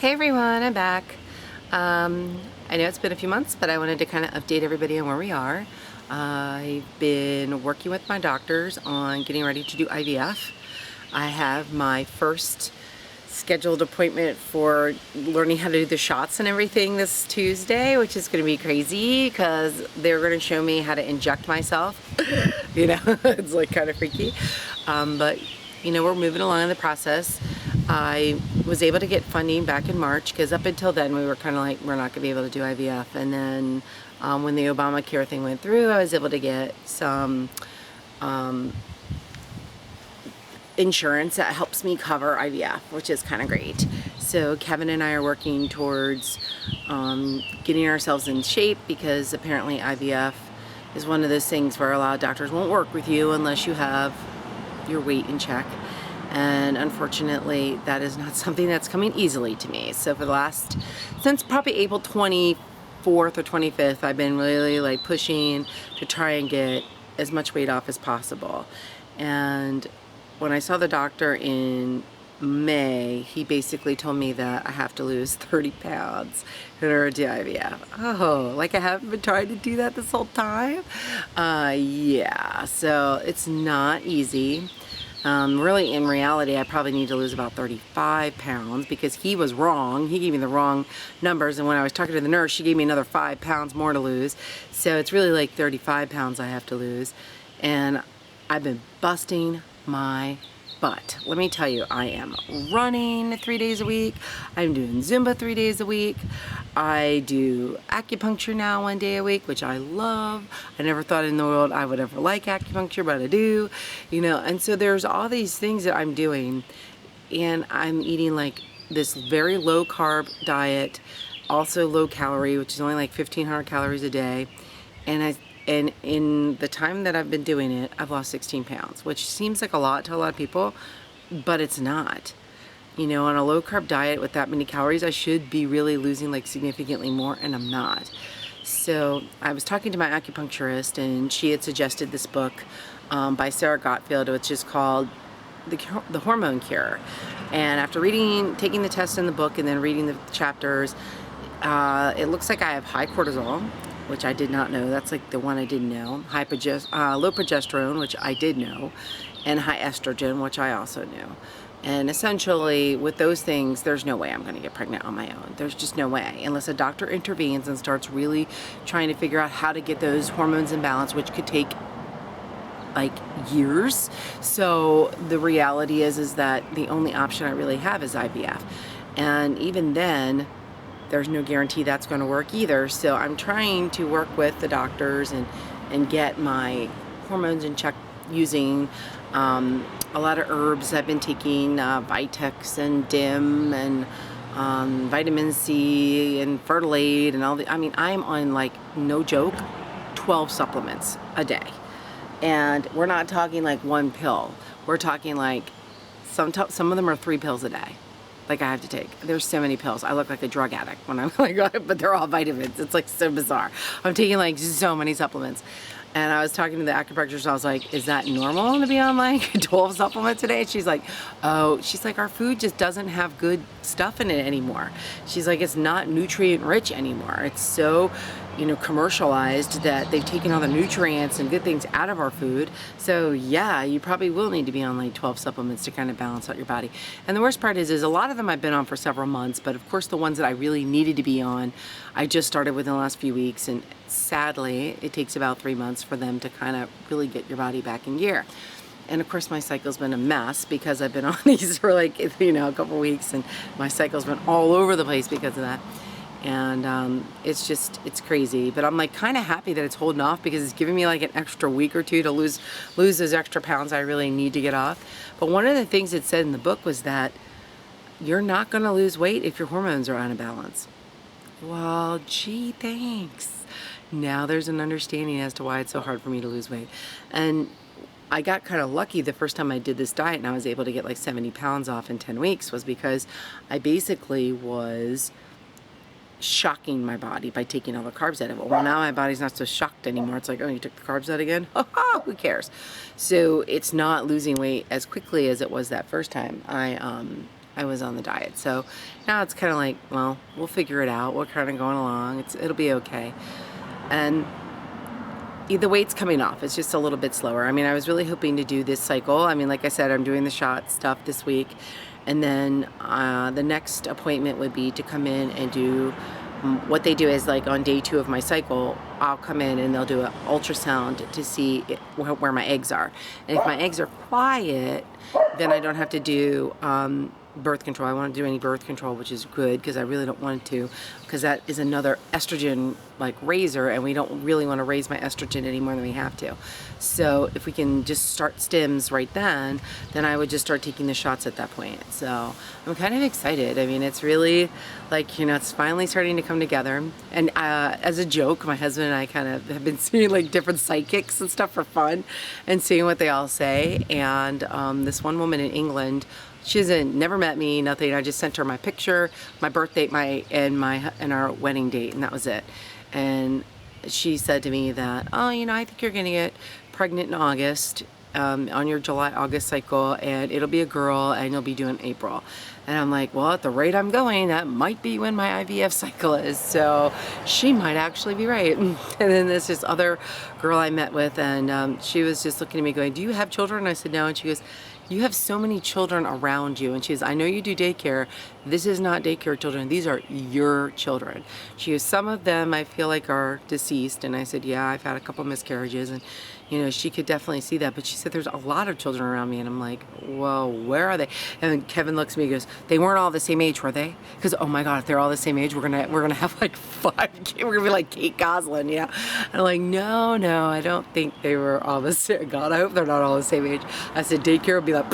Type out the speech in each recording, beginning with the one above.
Hey everyone, I'm back. I know it's been a few months, but I wanted to kind of update everybody on where we are. I've been working with my doctors on getting ready to do IVF. I have my first scheduled appointment for learning how to do the shots and everything this Tuesday, which is going to be crazy because they're going to show me how to inject myself. You know, it's like kind of freaky. But you know, we're moving along in the process. I was able to get funding back in March because up until then we were kind of like, we're not going to be able to do IVF. And then when the Obamacare thing went through, I was able to get some insurance that helps me cover IVF, which is kind of great. So Kevin and I are working towards getting ourselves in shape because apparently IVF is one of those things where a lot of doctors won't work with you unless you have your weight in check. And unfortunately, that is not something that's coming easily to me. So for the last, since probably April 24th or 25th, I've been really like pushing to try and get as much weight off as possible. And when I saw the doctor in May, he basically told me that I have to lose 30 pounds in order to do IVF. Oh, like I haven't been trying to do that this whole time? Yeah, so it's not easy. Really, in reality, I probably need to lose about 35 pounds because he was wrong. He gave me the wrong numbers, and when I was talking to the nurse, she gave me another 5 pounds more to lose. So it's really like 35 pounds I have to lose. And I've been busting my butt. Let me tell you, I am running 3 days a week. I'm doing Zumba 3 days a week. I do acupuncture now 1 day a week, which I love. I never thought in the world I would ever like acupuncture, but I do, you know. And so there's all these things that I'm doing, and I'm eating like this very low carb diet, also low calorie, which is only like 1,500 calories a day. And in the time that I've been doing it, I've lost 16 pounds, which seems like a lot to a lot of people, but it's not. You know, on a low carb diet with that many calories, I should be really losing like significantly more, and I'm not. So I was talking to my acupuncturist, and she had suggested this book by Sarah Gottfield, which is called The Hormone Cure. And after taking the test in the book and then reading the chapters, it looks like I have high cortisol, which I did not know. That's like the one I didn't know. Low progesterone, which I did know, and high estrogen, which I also knew. And essentially, with those things, there's no way I'm going to get pregnant on my own. There's just no way, unless a doctor intervenes and starts really trying to figure out how to get those hormones in balance, which could take like years. So the reality is that the only option I really have is IVF. And even then, there's no guarantee that's going to work either. So I'm trying to work with the doctors and get my hormones in check using a lot of herbs. I've been taking Vitex and DIM and vitamin C and Fertilade and all the, I mean, I'm on like, no joke, 12 supplements a day. And we're not talking like one pill. We're talking like, some of them are 3 pills a day. Like I have to take. There's so many pills. I look like a drug addict when I'm like, but they're all vitamins. It's like so bizarre. I'm taking like so many supplements. And I was talking to the acupuncturist, I was like, is that normal to be on like 12 supplements a day? And she's like, oh, she's like, our food just doesn't have good stuff in it anymore. She's like, it's not nutrient rich anymore. It's so, you know, commercialized that they've taken all the nutrients and good things out of our food. So yeah, you probably will need to be on like 12 supplements to kind of balance out your body. And the worst part is a lot of them I've been on for several months, but of course the ones that I really needed to be on, I just started within the last few weeks, and sadly, it takes about 3 months for them to kind of really get your body back in gear. And of course my cycle's been a mess because I've been on these for like, you know, a couple weeks, and my cycle's been all over the place because of that. And it's crazy, but I'm like kind of happy that it's holding off because it's giving me like an extra week or two to lose those extra pounds I really need to get off. But one of the things it said in the book was that you're not going to lose weight if your hormones are out of balance. Well, gee, thanks. Now there's an understanding as to why it's so hard for me to lose weight. And I got kind of lucky the first time I did this diet and I was able to get like 70 pounds off in 10 weeks was because I basically was shocking my body by taking all the carbs out of it. Well, now my body's not so shocked anymore. It's like, oh, you took the carbs out again? Who cares? So it's not losing weight as quickly as it was that first time. I I was on the diet. So now it's kind of like, well, we'll figure it out. We're kind of going along. It'll be okay. And the weight's coming off. It's just a little bit slower. I mean, I was really hoping to do this cycle. I mean, like I said, I'm doing the shot stuff this week. And then the next appointment would be to come in and do what they do is, like, on day 2 of my cycle, I'll come in and they'll do an ultrasound to see where my eggs are. And if my eggs are quiet, then I don't have to do birth control. I won't do any birth control, which is good because I really don't want to, because that is another estrogen like raiser, and we don't really want to raise my estrogen any more than we have to. So if we can just start stims right then I would just start taking the shots at that point. So I'm kind of excited. I mean, it's really like, you know, it's finally starting to come together. And as a joke, my husband and I kind of have been seeing like different psychics and stuff for fun and seeing what they all say. And this one woman in England, she never met me, nothing. I just sent her my picture, my birth date, and our wedding date, and that was it. And she said to me that, oh, you know, I think you're gonna get pregnant in August, on your July-August cycle, and it'll be a girl, and you'll be due in April. And I'm like, well, at the rate I'm going, that might be when my IVF cycle is. So she might actually be right. And then there's this other girl I met with, and she was just looking at me going, do you have children? And I said, no. And she goes, you have so many children around you. And she goes, I know you do daycare. This is not daycare children. These are your children. She goes, some of them I feel like are deceased. And I said, yeah, I've had a couple miscarriages. And, you know, she could definitely see that. But she said, there's a lot of children around me. And I'm like, whoa, where are they? And then Kevin looks at me and goes, they weren't all the same age, were they? Because, oh my God, if they're all the same age, we're gonna have like 5 kids. We're gonna be like Kate Gosselin, yeah. And I'm like, no, I don't think they were all the same. God, I hope they're not all the same age. I said, daycare will be like,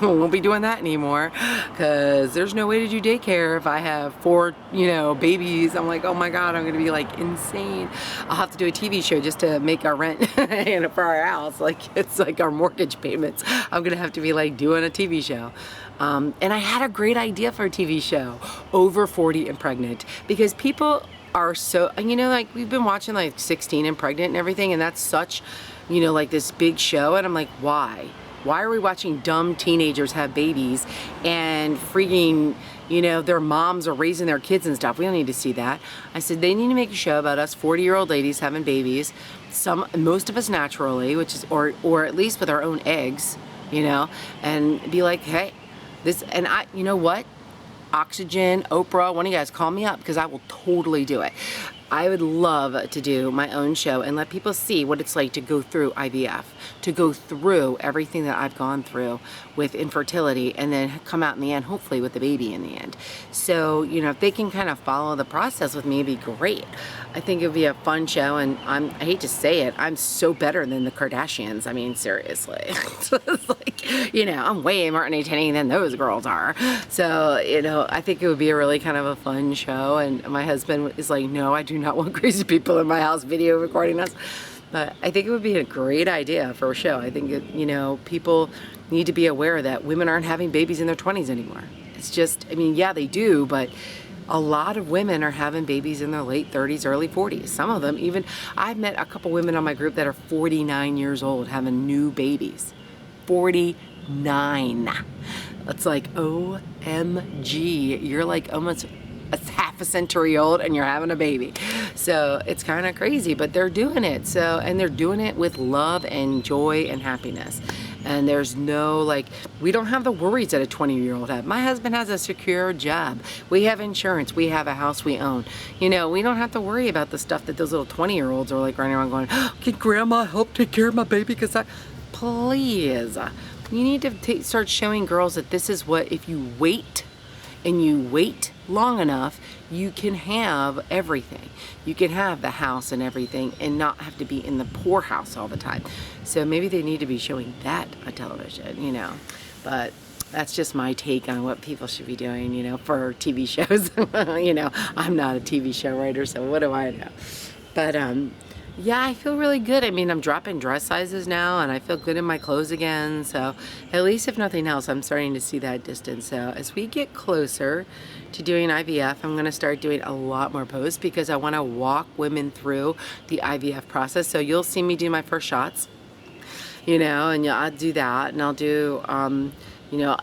we won't be doing that anymore, because there's no way to do daycare if I have 4, you know, babies. I'm like, oh my God, I'm gonna be like insane. I'll have to do a TV show just to make our rent and for our house. Like, it's like our mortgage payments. I'm gonna have to be like doing a TV show. And I had a great idea for a TV show, Over 40 and Pregnant, because people are so, you know, like we've been watching like 16 and Pregnant and everything, and that's such, you know, like this big show, and I'm like, why? Why are we watching dumb teenagers have babies and freaking, you know, their moms are raising their kids and stuff? We don't need to see that. I said, they need to make a show about us 40-year-old ladies having babies, most of us naturally, which is, or at least with our own eggs, you know, and be like, hey, this, and you know what? Oxygen, Oprah, one of you guys call me up, because I will totally do it. I would love to do my own show and let people see what it's like to go through IVF, to go through everything that I've gone through with infertility, and then come out in the end, hopefully with the baby in the end. So, you know, if they can kind of follow the process with me, it'd be great. I think it would be a fun show, and I hate to say it, I'm so better than the Kardashians. I mean, seriously. It's like, you know, I'm way more entertaining than those girls are. So, you know, I think it would be a really kind of a fun show, and my husband is like, no, I do not want crazy people in my house video recording us. But I think it would be a great idea for a show. I think, you know, people need to be aware that women aren't having babies in their 20s anymore. It's just, I mean, yeah, they do, but a lot of women are having babies in their late 30s, early 40s. Some of them even, I've met a couple women on my group that are 49 years old having new babies. 49. It's like, OMG, you're like almost a half a century old and you're having a baby. So it's kind of crazy, but they're doing it. So, and they're doing it with love and joy and happiness. And there's no, like, we don't have the worries that a 20-year-old have. My husband has a secure job. We have insurance. We have a house we own. You know, we don't have to worry about the stuff that those little 20-year-olds are like running around going, oh, can grandma help take care of my baby? Because please, you need to start showing girls that this is what, if you wait and you wait long enough, you can have everything. You can have the house and everything and not have to be in the poorhouse all the time. So maybe they need to be showing that on television, you know. But that's just my take on what people should be doing, you know, for TV shows. You know, I'm not a TV show writer, so what do I know? But yeah, I feel really good. I mean, I'm dropping dress sizes now, and I feel good in my clothes again. So at least if nothing else, I'm starting to see that distance. So as we get closer to doing IVF, I'm going to start doing a lot more posts, because I want to walk women through the IVF process. So you'll see me do my first shots, you know, and I'll do that, and I'll do you know,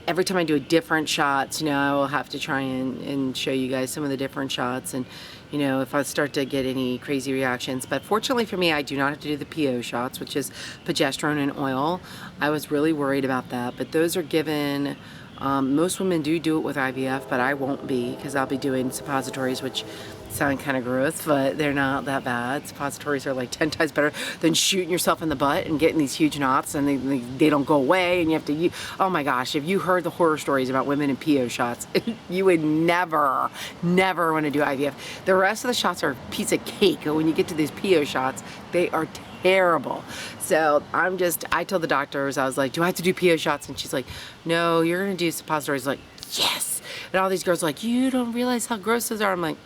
every time I do a different shots, you know, I will have to try and show you guys some of the different shots, and you know, if I start to get any crazy reactions. But fortunately for me, I do not have to do the PO shots, which is progesterone and oil. I was really worried about that, but those are given, most women do it with IVF, but I won't be, because I'll be doing suppositories, which sound kind of gross, but they're not that bad. Suppositories are like 10 times better than shooting yourself in the butt and getting these huge knots, and they don't go away, and you have to, oh my gosh, if you heard the horror stories about women in PO shots, you would never want to do IVF. The rest of the shots are a piece of cake. When you get to these PO shots, they are terrible. So I told the doctors, I was like, do I have to do PO shots? And she's like, no, you're gonna do suppositories. Like, yes. And all these girls are like, you don't realize how gross those are. I'm like,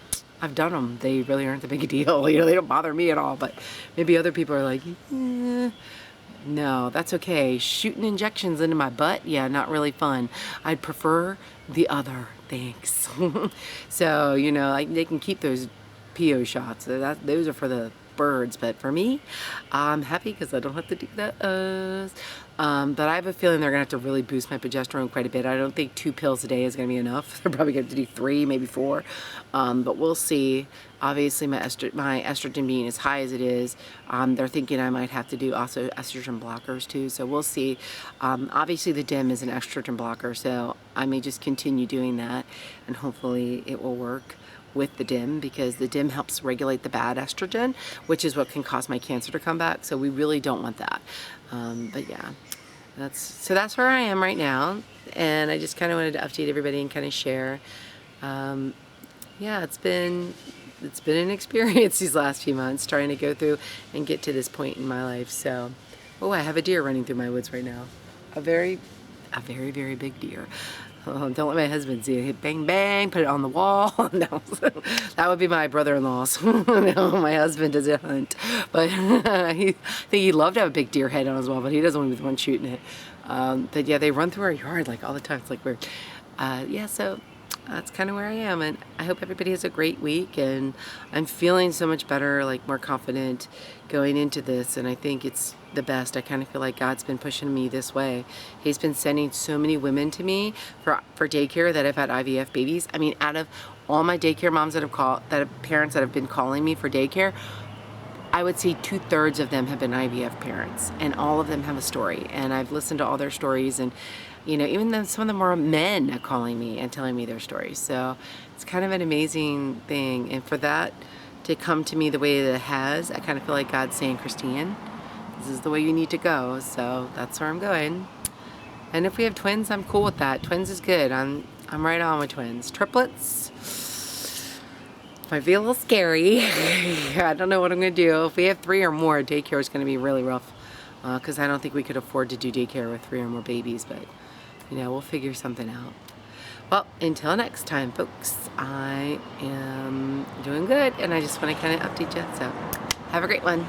I've done them. They really aren't a big deal. You know, they don't bother me at all, but maybe other people are like, no, that's okay. Shooting injections into my butt, yeah, not really fun. I'd prefer the other, thanks. So, you know, they can keep those PO shots. Those are for the birds, but for me, I'm happy because I don't have to do that. But I have a feeling they're gonna have to really boost my progesterone quite a bit. I don't think 2 pills a day is gonna be enough. They're probably gonna have to do 3, maybe 4, but we'll see. Obviously my estrogen being as high as it is, they're thinking I might have to do also estrogen blockers too, so we'll see. Obviously the DIM is an estrogen blocker, so I may just continue doing that, and hopefully it will work with the DIM, because the DIM helps regulate the bad estrogen, which is what can cause my cancer to come back, so we really don't want that. But yeah, that's where I am right now, and I just kind of wanted to update everybody and kind of share. Yeah, it's been an experience these last few months trying to go through and get to this point in my life. So, oh, I have a deer running through my woods right now, a very big deer. Don't let my husband see it. Hit bang bang, put it on the wall. No, that would be my brother-in-law's. No, my husband doesn't hunt, but I think he'd love to have a big deer head on as well, but he doesn't want to be the one shooting it. But yeah, they run through our yard like all the time. It's like weird. Yeah, so that's kind of where I am, and I hope everybody has a great week, and I'm feeling so much better, like more confident going into this, and I think it's the best. I kind of feel like God's been pushing me this way. He's been sending so many women to me for daycare that have had IVF babies. I mean, out of all my daycare moms parents that have been calling me for daycare, I would say 2/3 of them have been IVF parents, and all of them have a story, and I've listened to all their stories, and you know, even then some of them are men calling me and telling me their stories. So it's kind of an amazing thing, and for that to come to me the way that it has, I kind of feel like God's saying, Christine, this is the way you need to go. So that's where I'm going. And if we have twins, I'm cool with that. Twins is good. I'm right on with twins. Triplets might be a little scary. I don't know what I'm gonna do. If we have 3 or more, daycare is gonna be really rough, because I don't think we could afford to do daycare with 3 or more babies, but you know, we'll figure something out. Well, until next time, folks, I am doing good, and I just want to kind of update you. So have a great one.